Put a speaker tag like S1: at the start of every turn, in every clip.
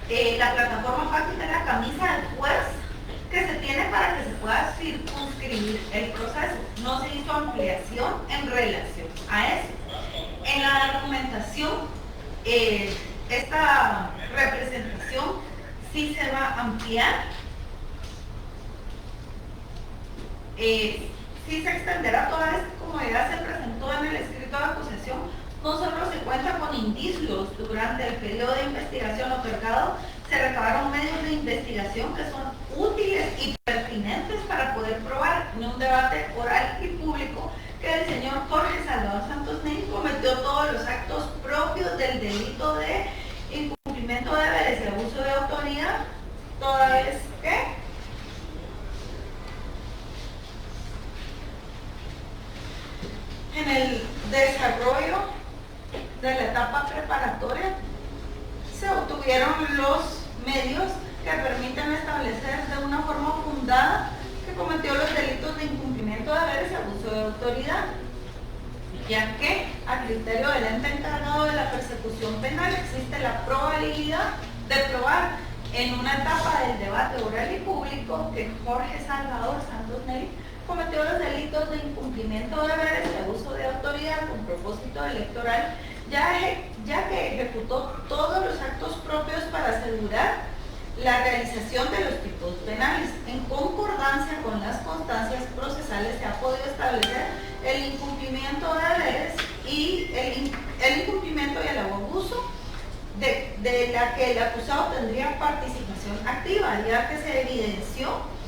S1: la plataforma fáctica es la camisa de fuerza que se tiene para que se pueda circunscribir el proceso. No se hizo ampliación en relación a eso. En la documentación, esta representación sí se va a ampliar, sí se extenderá toda esta, como ya se presentó en el escrito de acusación. No solo se cuenta con indicios durante el periodo de investigación otorgado, se recabaron medios de investigación que son útiles y pertinentes para poder probar en un debate oral y público que el señor Jorge Salvador Santos Neri cometió todos los actos propios del delito de incumplimiento de deberes y abuso de autoridad, toda vez que en el desarrollo de la etapa preparatoria se obtuvieron los medios que permiten establecer de una forma fundada que cometió los delitos de incumplimiento de deberes y abuso de autoridad, ya que a criterio del ente encargado de la persecución penal existe la probabilidad de probar en una etapa del debate oral y público que Jorge Salvador Santos Neri cometió los delitos de incumplimiento de deberes y abuso de autoridad con propósito electoral, ya que ejecutó todos los actos propios para asegurar la realización de los tipos penales. En concordancia con las constancias procesales se ha podido establecer el incumplimiento de deberes y el incumplimiento y el abuso de la que el acusado tendría participación activa, ya que se evidenció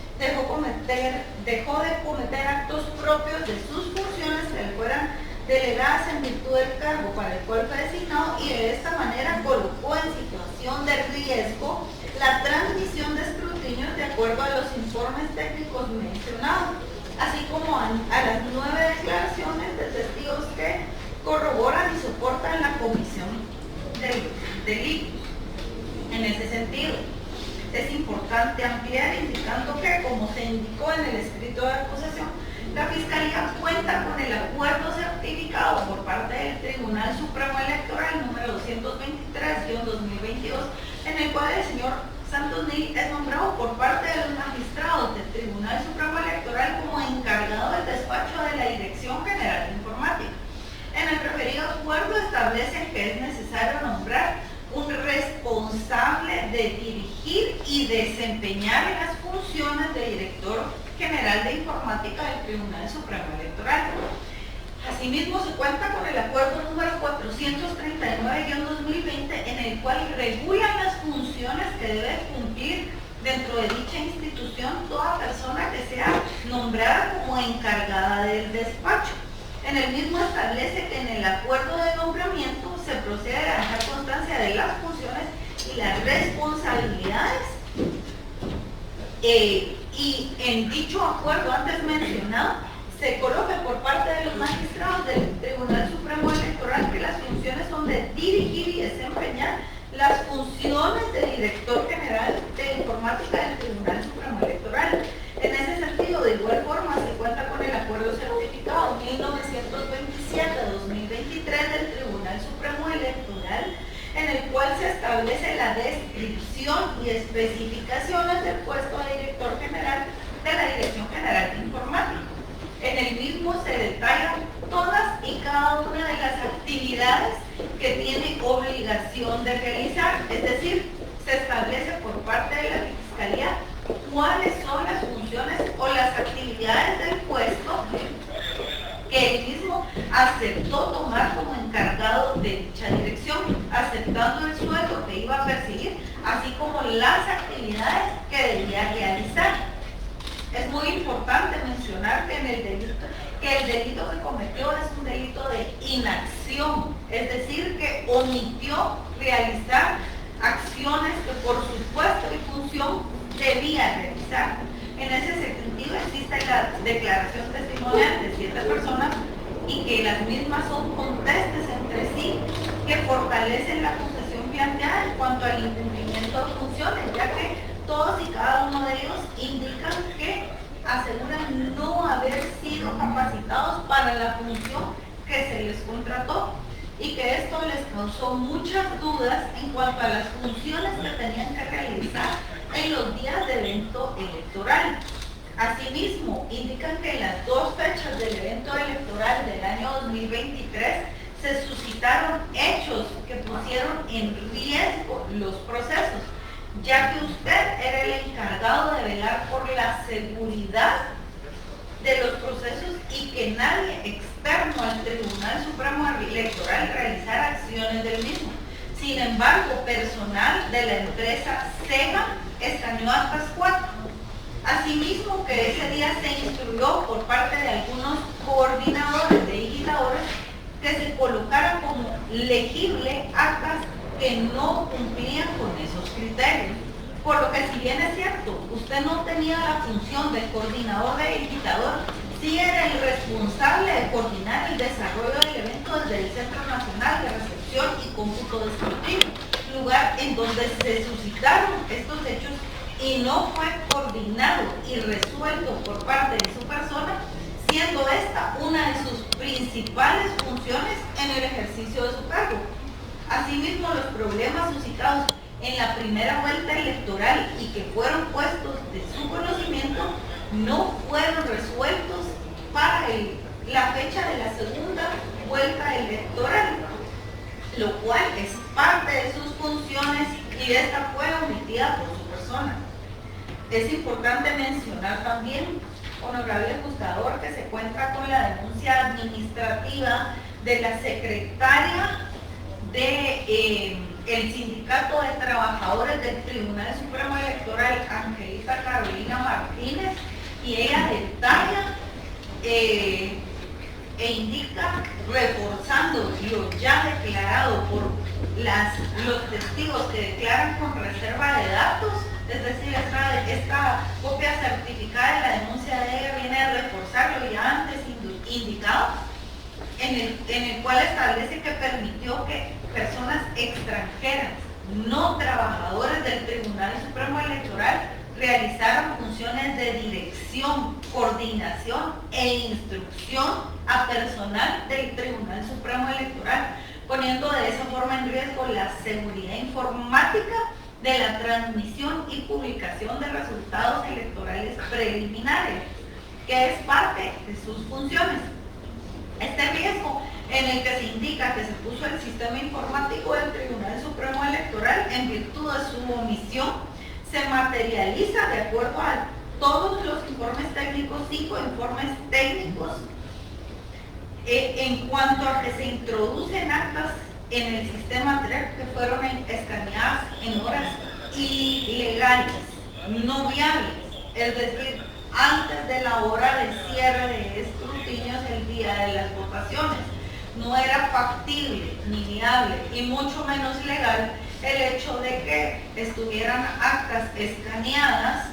S1: dejó de cometer actos propios de sus funciones que le fueran delegadas en virtud del cargo para el cual fue designado, y de esta manera colocó en situación de riesgo la transmisión de escrutinios de acuerdo a los informes técnicos mencionados, así como a las 9 declaraciones de testigos que corroboran y soportan la comisión del delito. En ese sentido, es importante ampliar indicando que, como se indicó en el escrito de acusación, la Fiscalía cuenta con el acuerdo certificado por parte del Tribunal Supremo Electoral número 223-2022, en el cual el señor Santos Neri es nombrado por parte de los magistrados del Tribunal Supremo Electoral como encargado del despacho de la Dirección General de Informática. En el referido acuerdo establece que es necesario nombrar un responsable de dirigir y desempeñar las funciones de director general de informática del Tribunal Supremo Electoral. Asimismo, se cuenta con el acuerdo número 439-2020, en el cual regulan las funciones que debe cumplir dentro de dicha institución toda persona que sea nombrada como encargada del despacho. En el mismo establece que en el acuerdo de nombramiento se procede a dejar constancia de las funciones y las responsabilidades, y en dicho acuerdo antes mencionado se coloca por parte de los magistrados del Tribunal Supremo Electoral que las funciones son de dirigir y desempeñar las funciones de director general de informática del Tribunal Supremo Electoral. En ese sentido, de igual forma, se cuenta con el acuerdo certificado 1927-2023 del Tribunal Supremo Electoral, en el cual se establece la descripción y especificaciones del puesto de director general de la Dirección General de Informática. En el mismo se detallan todas y cada una de las actividades que tiene obligación de realizar, es decir, se establece por parte de la Fiscalía cuáles son las funciones o las actividades del puesto que él mismo aceptó tomar como encargado de dicha dirección, aceptando el sueldo que iba a percibir, así como las actividades que debía realizar. Es muy importante mencionar que el delito que cometió es un delito de inacción, es decir, que omitió realizar acciones que por su puesto y función debía realizar. En ese sentido existe la declaración testimonial de 7 personas y que las mismas son contestes entre sí que fortalecen la acusación planteada en cuanto al incumplimiento de funciones, ya que todos y cada uno de ellos indican que aseguran no haber sido capacitados para la función que se les contrató. y que esto les causó muchas dudas en cuanto a las funciones que tenían que realizar en los días de evento electoral. Asimismo, indican que en las dos fechas del evento electoral del año 2023 se suscitaron hechos que pusieron en riesgo los procesos, ya que usted era el encargado de velar por la seguridad de los procesos y que nadie externo al Tribunal Supremo Electoral realizara acciones del mismo. Sin embargo, personal de la empresa SEGA escaneó actas 4. Asimismo, que ese día se instruyó por parte de algunos coordinadores de digitadores que se colocaran como legible actas que no cumplían con esos criterios. Por lo que, si bien es cierto, usted no tenía la función de coordinador de digitador, sí era el responsable de coordinar el desarrollo del evento desde el Centro Nacional de Recepción y Cómputo de Escrutinio, lugar en donde se suscitaron estos hechos y no fue coordinado y resuelto por parte de su persona, siendo esta una de sus principales funciones en el ejercicio de su cargo. Asimismo, los problemas suscitados en la primera vuelta electoral y que fueron puestos de su conocimiento no fueron resueltos para la fecha de la segunda vuelta electoral, lo cual es parte de sus funciones y esta fue omitida por su persona. Es importante mencionar también, honorable juzgador, que se cuenta con la denuncia administrativa de la secretaria del Sindicato de Trabajadores del Tribunal Supremo Electoral, Angelita Carolina Martínez, y ella detalla e indica, reforzando lo ya declarado por los testigos que declaran con reserva de datos, es decir, esta copia certificada de la denuncia de ella viene a reforzar lo ya antes indicado, en el cual establece que permitió que personas extranjeras, no trabajadores del Tribunal Supremo Electoral, realizaran funciones de dirección, coordinación e instrucción a personal del Tribunal Supremo Electoral, poniendo de esa forma en riesgo la seguridad informática de la transmisión y publicación de resultados electorales preliminares, que es parte de sus funciones. Este riesgo en el que se indica que se puso el sistema informático del Tribunal Supremo Electoral en virtud de su omisión se materializa de acuerdo a todos los informes técnicos, 5 informes técnicos, en cuanto a que se introducen actas en el sistema TREP que fueron escaneadas en horas ilegales, no viables, es decir, antes de la hora de cierre de escrutinios el día de las votaciones. No era factible ni viable y mucho menos legal el hecho de que estuvieran actas escaneadas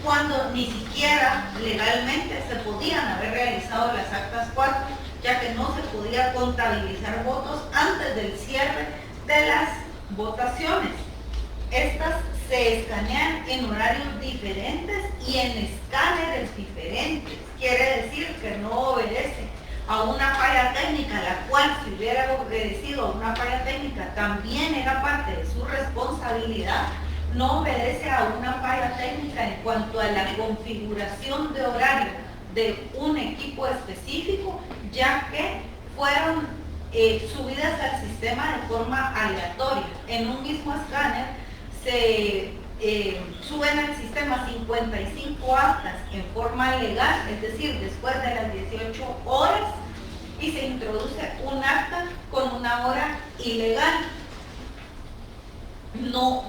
S1: cuando ni siquiera legalmente se podían haber realizado las actas 4, ya que no se podía contabilizar votos antes del cierre de las votaciones. Estas se escanean en horarios diferentes y en escáneres diferentes. Quiere decir que no obedece a una falla técnica, la cual, si hubiera obedecido a una falla técnica, también era parte de su responsabilidad. No obedece a una falla técnica en cuanto a la configuración de horario de un equipo específico, ya que fueron subidas al sistema de forma aleatoria. En un mismo escáner se suben al sistema 55 actas en forma legal, es decir, después de las 18 horas, y se introduce un acta con una hora ilegal. No,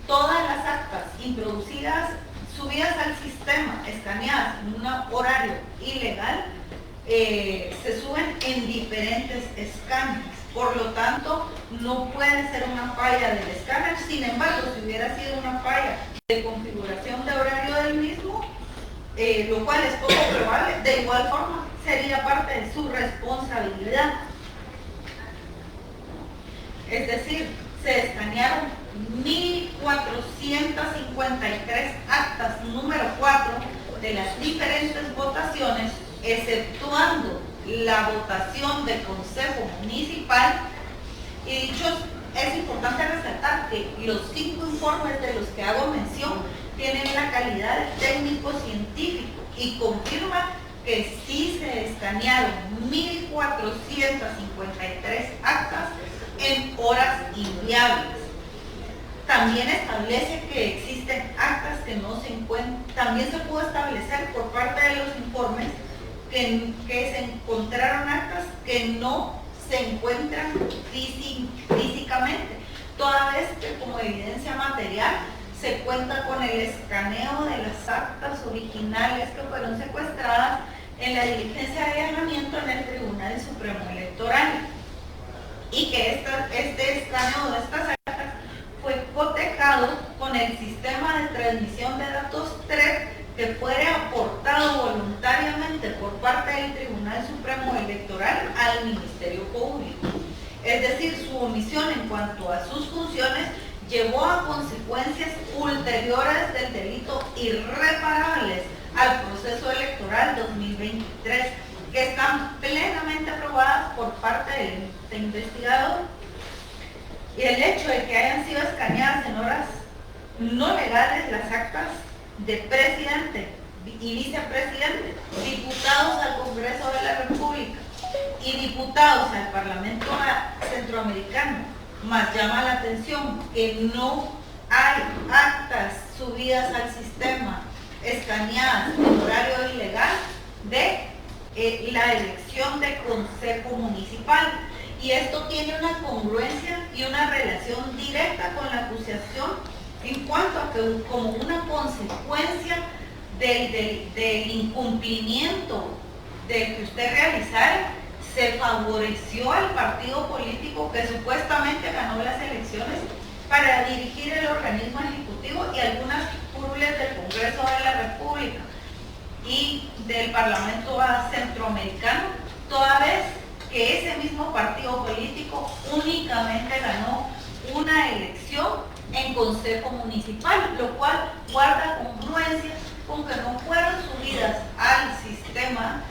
S1: todas las actas introducidas, subidas al sistema, escaneadas en un horario ilegal, se suben en diferentes escáneres. Por lo tanto, no puede ser una falla del escáner. Sin embargo, si hubiera sido una falla de configuración de horario del mismo, lo cual es poco probable, de igual forma sería parte de su responsabilidad. Es decir, se escanearon 1.453 actas número 4 de las diferentes votaciones, exceptuando la votación del Consejo Municipal. Y dichos, es importante resaltar que los 5 informes de los que hago mención tienen la calidad de técnico científico y confirma que sí se escanearon 1.453 actas en horas inviables. También establece que existen actas que no se encuentran. También se pudo establecer por parte de los informes que se encontraron actas que no se encuentran físicamente, toda vez que como evidencia material se cuenta con el escaneo de las actas originales que fueron secuestradas en la diligencia de allanamiento en el Tribunal Supremo Electoral, y que este escaneo de estas actas fue cotejado con el sistema de transmisión de datos TREP que fuera aportado voluntariamente por parte del Tribunal Supremo Electoral al Ministerio Público. Es decir, su omisión en cuanto a sus funciones llevó a consecuencias ulteriores del delito irreparables al proceso electoral 2023, que están plenamente aprobadas por parte del investigador. Y el hecho de que hayan sido escaneadas en horas no legales las actas de presidente y vicepresidente, diputados al Congreso de la República y diputados al Parlamento Centroamericano, más llama la atención que no hay actas subidas al sistema escaneadas en horario ilegal de la elección de Consejo Municipal, y esto tiene una congruencia y una relación directa con la acusación en cuanto a que como una consecuencia del incumplimiento del que usted realizara, se favoreció al partido político que supuestamente ganó las elecciones para dirigir el organismo ejecutivo y algunas curules del Congreso de la República y del Parlamento Centroamericano, toda vez que ese mismo partido político únicamente ganó una elección en Consejo Municipal, lo cual guarda congruencia con que no fueron subidas al sistema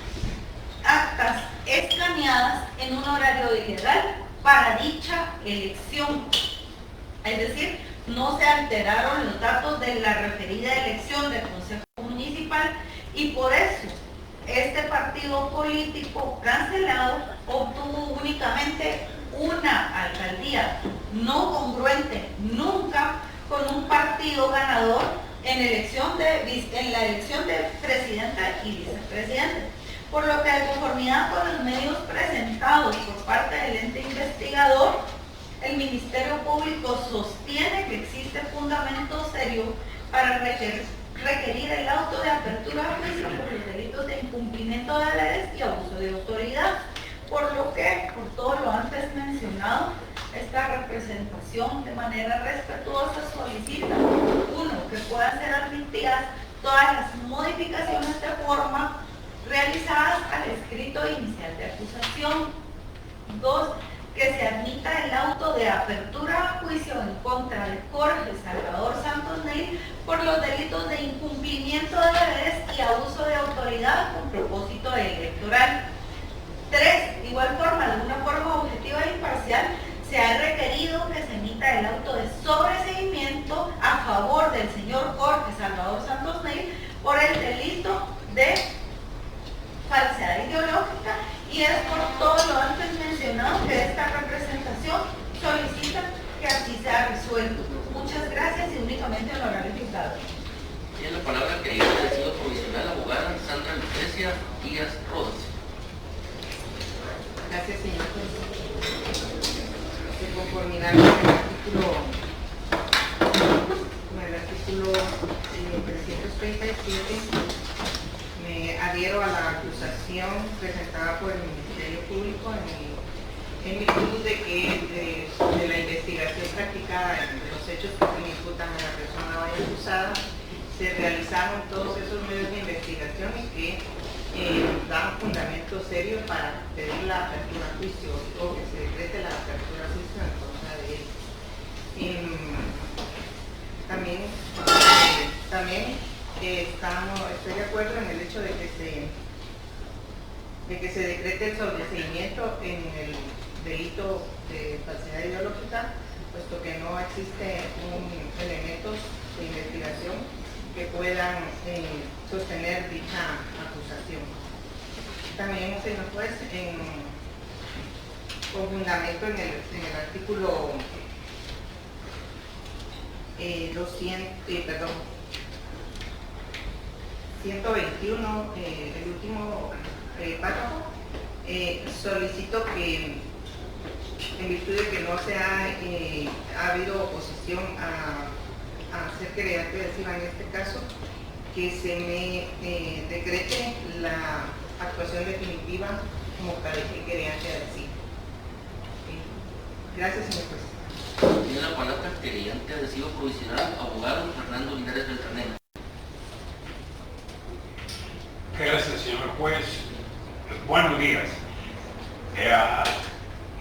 S1: actas escaneadas en un horario ilegal para dicha elección. Es decir, no se alteraron los datos de la referida elección del Consejo Municipal, y por eso este partido político cancelado obtuvo únicamente una alcaldía, no congruente nunca con un partido ganador en la elección de presidenta y vicepresidente. Por lo que, de conformidad con los medios presentados por parte del ente investigador, el Ministerio Público sostiene que existe fundamento serio para requerir el auto de apertura a juicio por los delitos de incumplimiento de leyes y abuso de autoridad, por lo que, por todo lo antes mencionado, esta representación de manera respetuosa solicita, 1, que puedan ser admitidas todas las modificaciones de forma realizadas al escrito inicial de acusación; 2, que se admita el auto de apertura a juicio en contra de Jorge Salvador Santos Ney por los delitos de incumplimiento de deberes y abuso de autoridad con propósito electoral. 3, de igual forma, de una forma objetiva e imparcial, se ha requerido que se emita el auto de sobreseimiento a favor del señor Jorge Salvador Santos Ney por el delito de falsedad ideológica, y es por todo lo antes mencionado que esta representación solicita que así sea resuelto. Muchas gracias, y únicamente honorable diputado.
S2: Tiene la palabra que ha sido provisional abogada Sandra Lucrecia Díaz Rodas.
S3: Gracias, señor presidente. De conformidad con el artículo 337, me adhiero a la acusación presentada por el Ministerio Público en virtud de que de la investigación practicada en los hechos que se le imputan a la persona hoy acusada, se realizaron todos esos medios de investigación y que dan fundamento serio para pedir la apertura a juicio o que se decrete la apertura a juicio en contra de él. También estoy de acuerdo en el hecho de que de que se decrete el sobreseimiento en el delito de falsedad ideológica, puesto que no existe elementos de investigación que puedan sostener dicha acusación. También hemos tenido pues con fundamento en el artículo 121, el último párrafo, solicito que, en virtud de que no se ha habido oposición a ser querellante de CIBA en este caso, que se me decrete la actuación definitiva como querellante de CIBA. Gracias, señor presidente.
S2: Tiene la palabra el querellante adhesivo provisional, abogado Fernando Linares Beltranena.
S4: Gracias, señor juez. Buenos días.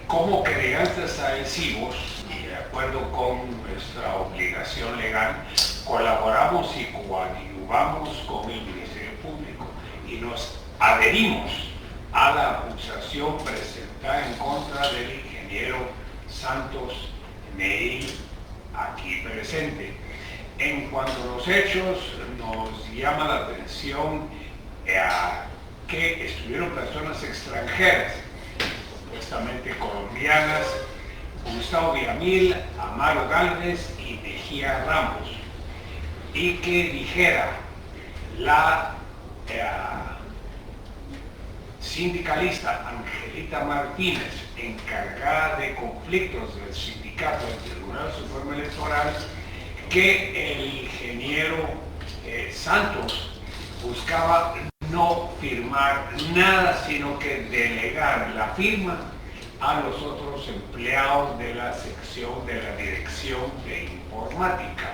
S4: Como querellantes adhesivos, y de acuerdo con nuestra obligación legal, colaboramos y coadyuvamos con el Ministerio Público y nos adherimos a la acusación presentada en contra del ingeniero Santos Neil, aquí presente. En cuanto a los hechos, nos llama la atención que estuvieron personas extranjeras, supuestamente colombianas, Gustavo Villamil, Amaro Gálvez y Mejía Ramos, y que dijera la sindicalista Angelita Martínez, encargada de conflictos del sindicato del Tribunal Supremo Electoral, que el ingeniero Santos buscaba no firmar nada, sino que delegar la firma a los otros empleados de la sección de la Dirección de Informática.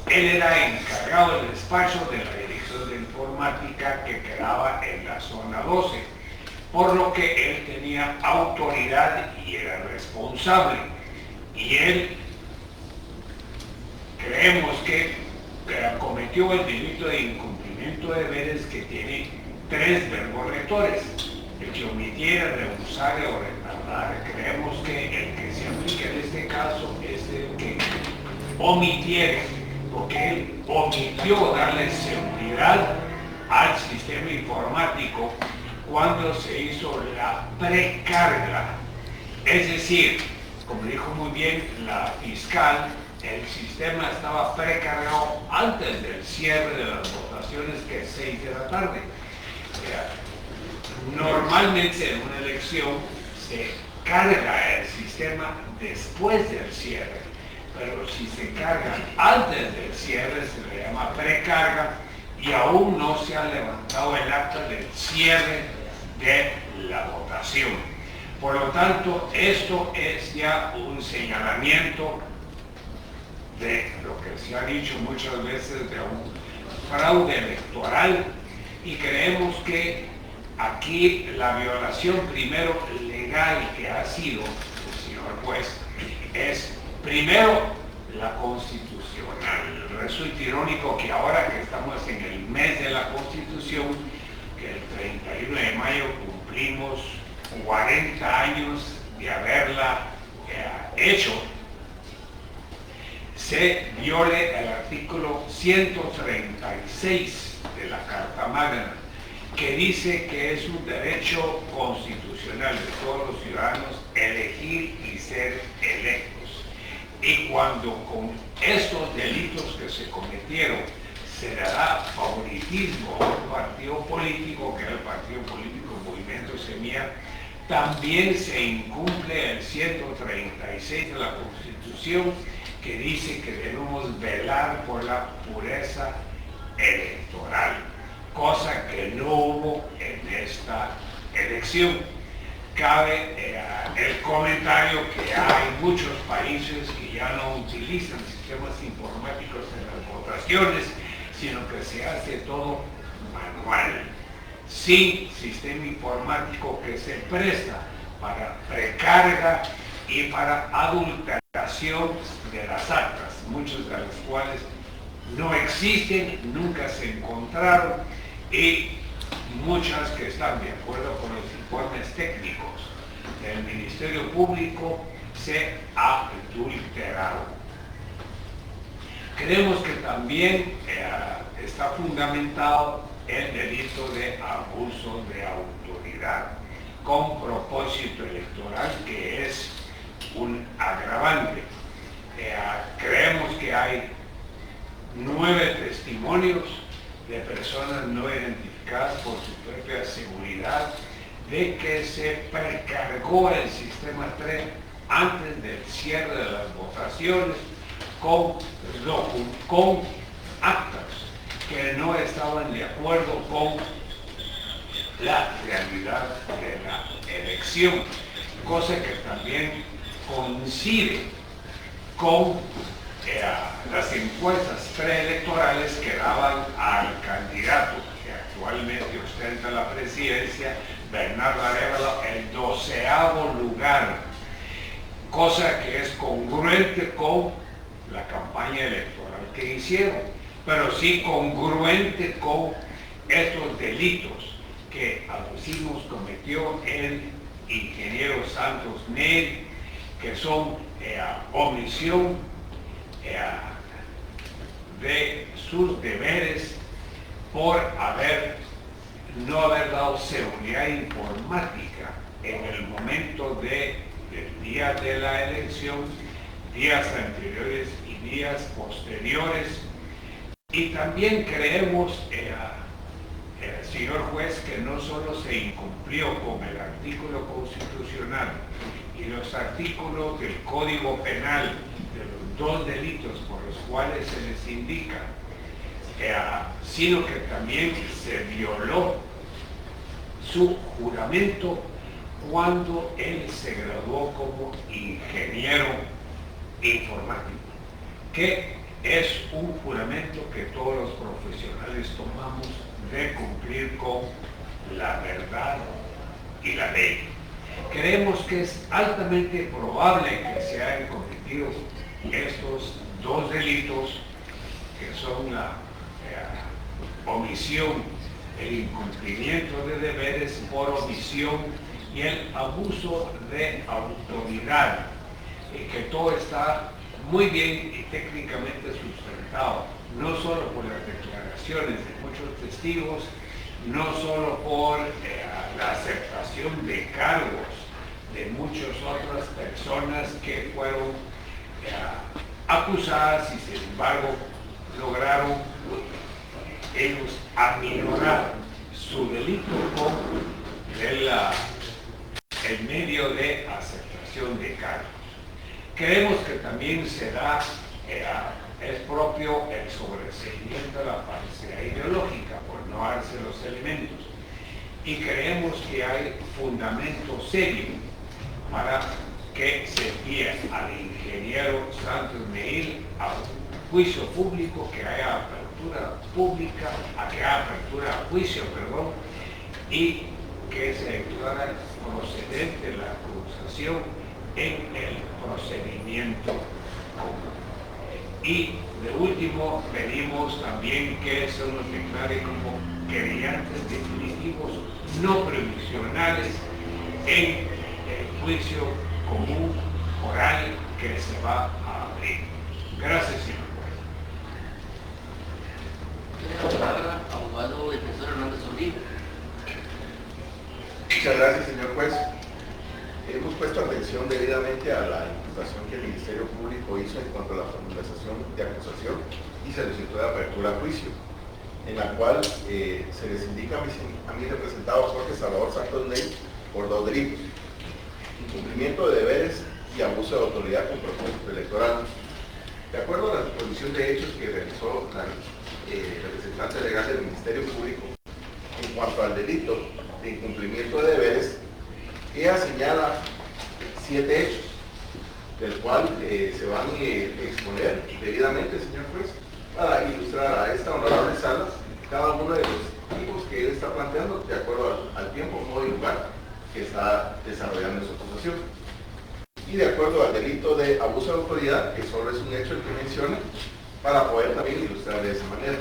S4: Él era encargado del despacho de la Dirección de Informática que quedaba en la zona 12, por lo que él tenía autoridad y era responsable. Y él, creemos que cometió el delito de incumplimiento de deberes, que tiene 3 verbos rectores: el que omitiera, rehusar o retardar. Creemos que el que se aplica en este caso es el que omitiera, porque él omitió darle seguridad al sistema informático cuando se hizo la precarga. Es decir, como dijo muy bien la fiscal, el sistema estaba precargado antes del cierre de las votaciones, que es 6 de la tarde. Normalmente en una elección se carga el sistema después del cierre, pero si se carga antes del cierre se le llama precarga, y aún no se ha levantado el acta del cierre de la votación. Por lo tanto, esto es ya un señalamiento de lo que se ha dicho muchas veces de un fraude electoral, y creemos que aquí la violación primero legal que ha sido, señor juez, es primero la constitucional. Resulta irónico que ahora que estamos en el mes de la Constitución, que el 31 de mayo cumplimos 40 años de haberla hecho, se viole el artículo 136 de la Carta Magna, que dice que es un derecho constitucional de todos los ciudadanos elegir y ser electos. Y cuando con estos delitos que se cometieron se le da favoritismo a un partido político, que es el partido político Movimiento Semilla, también se incumple el 136 de la Constitución, que dice que debemos velar por la pureza electoral, cosa que no hubo en esta elección. Cabe el comentario que hay muchos países que ya no utilizan sistemas informáticos en las votaciones, sino que se hace todo manual, sin sistema informático, que se presta para precarga y para adulteración de las actas, muchas de las cuales no existen, nunca se encontraron, y muchas que están de acuerdo con los informes técnicos del Ministerio Público, se adulteraron. Creemos que también está fundamentado el delito de abuso de autoridad con propósito electoral, que es un agravante. Creemos que hay 9 testimonios de personas no identificadas por su propia seguridad de que se precargó el sistema 3 antes del cierre de las votaciones con actas que no estaban de acuerdo con la realidad de la elección, cosa que también coincide con las encuestas preelectorales que daban al candidato que actualmente ostenta la presidencia, Bernardo Arévalo, el 12º lugar, cosa que es congruente con la campaña electoral que hicieron, pero sí congruente con estos delitos que aducimos cometió el ingeniero Santos Neri, que son omisión de sus deberes por no haber dado seguridad informática en el momento del día de la elección, días anteriores y días posteriores. Y también creemos, señor juez, que no solo se incumplió con el artículo constitucional y los artículos del Código Penal de los 2 delitos por los cuales se les indica, sino que también se violó su juramento cuando él se graduó como ingeniero informático, que es un juramento que todos los profesionales tomamos de cumplir con la verdad y la ley. Creemos que es altamente probable que se hayan cometido estos 2 delitos, que son la omisión, el incumplimiento de deberes por omisión y el abuso de autoridad, que todo está muy bien y técnicamente sustentado, no solo por las declaraciones de muchos testigos, no solo por la aceptación de cargos de muchas otras personas que fueron acusadas y sin embargo lograron ellos aminorar su delito con el medio de aceptación de cargos. Creemos que también se da, es propio el sobreseimiento de la falsedad ideológica por no darse los elementos, y creemos que hay fundamento serio para que se envíe al ingeniero Santos Neri a un juicio público, que haya apertura pública, que haya apertura a juicio, y que se declara procedente la acusación en el procedimiento común. Y de último, pedimos también que se nos declare como querellantes definitivos no provisionales en el juicio común oral que se va a abrir. Gracias, señor juez.
S2: Tiene la palabra, abogado defensor Hernández Solís.
S5: Muchas gracias, señor juez. Hemos puesto atención debidamente a la imputación que el Ministerio Público hizo en cuanto a la formulación de acusación y solicitud de apertura a juicio, en la cual se les indica a mi representado Jorge Salvador Santos Neri por 2 delitos: incumplimiento de deberes y abuso de autoridad con propósito electoral. De acuerdo a la exposición de hechos que realizó la representante legal del Ministerio Público en cuanto al delito de incumplimiento de deberes, ella señala 7 hechos, del cual se van a exponer debidamente, señor juez, para ilustrar a esta honorable sala cada uno de los tipos que él está planteando de acuerdo al tiempo, modo y lugar que está desarrollando su acusación. Y de acuerdo al delito de abuso de autoridad, que solo es un hecho el que menciona, para poder también ilustrar de esa manera.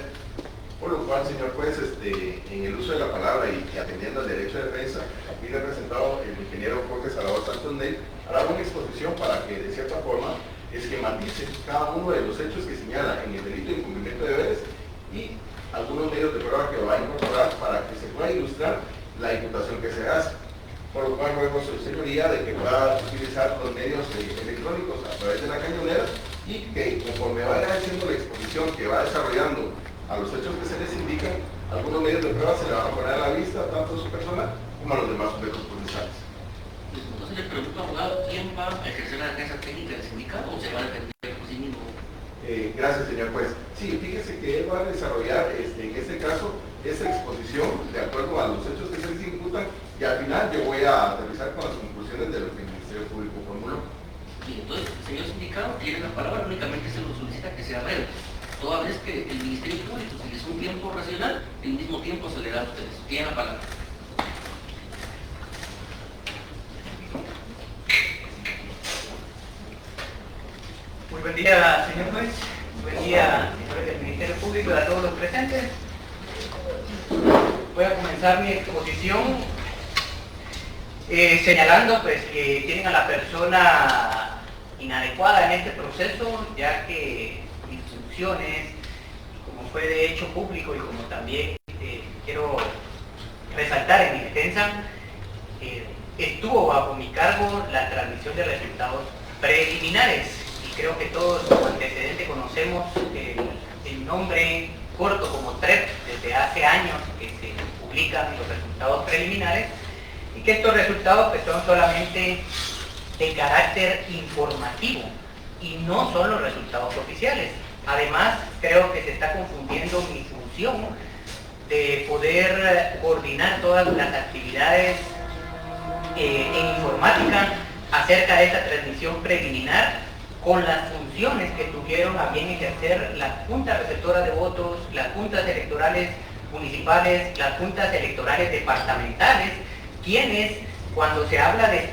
S5: Por lo cual, señor juez, en el uso de la palabra y atendiendo al derecho de defensa, aquí representado el ingeniero Jorge Salvador Santos Ney, hará una exposición para que de cierta forma esquematice cada uno de los hechos que señala en el delito de incumplimiento de deberes y algunos medios de prueba que va a incorporar para que se pueda ilustrar la imputación que se hace. Por lo cual ruego a su señoría de que pueda utilizar los medios electrónicos a través de la cañonera y que conforme vaya haciendo la exposición que va desarrollando a los hechos que se les indican, algunos medios de prueba se le van a poner a la vista tanto a su persona como a los demás sujetos procesales.
S2: Entonces le pregunto, abogado, ¿quién va a ejercer la defensa técnica del sindicato o se va a defender por sí mismo?
S5: Gracias, señor juez. Sí, fíjese que él va a desarrollar en este caso esa exposición de acuerdo a los hechos que se les imputan y al final yo voy a aterrizar con las conclusiones de lo que el Ministerio Público formuló.
S2: Y entonces, señor sindicado, tiene la palabra, únicamente se lo solicita que sea breve. Toda vez que el Ministerio Público utiliza un tiempo racional, el mismo tiempo se le da a ustedes. Tiene la palabra.
S6: Muy buen día, señor juez. Buen día, señores del Ministerio Público y a todos los presentes. Voy a comenzar mi exposición señalando pues, que tienen a la persona inadecuada en este proceso, ya que mis funciones, como fue de hecho público y como también quiero resaltar en mi defensa, estuvo bajo mi cargo la transmisión de resultados preliminares. Creo que todos como antecedente conocemos el nombre corto como TREP desde hace años que se publican los resultados preliminares y que estos resultados pues, son solamente de carácter informativo y no son los resultados oficiales. Además, creo que se está confundiendo mi función de poder coordinar todas las actividades en informática acerca de esta transmisión preliminar con las funciones que tuvieron a bien ejercer la Junta Receptora de Votos, las juntas electorales municipales, las juntas electorales departamentales, quienes, cuando se habla de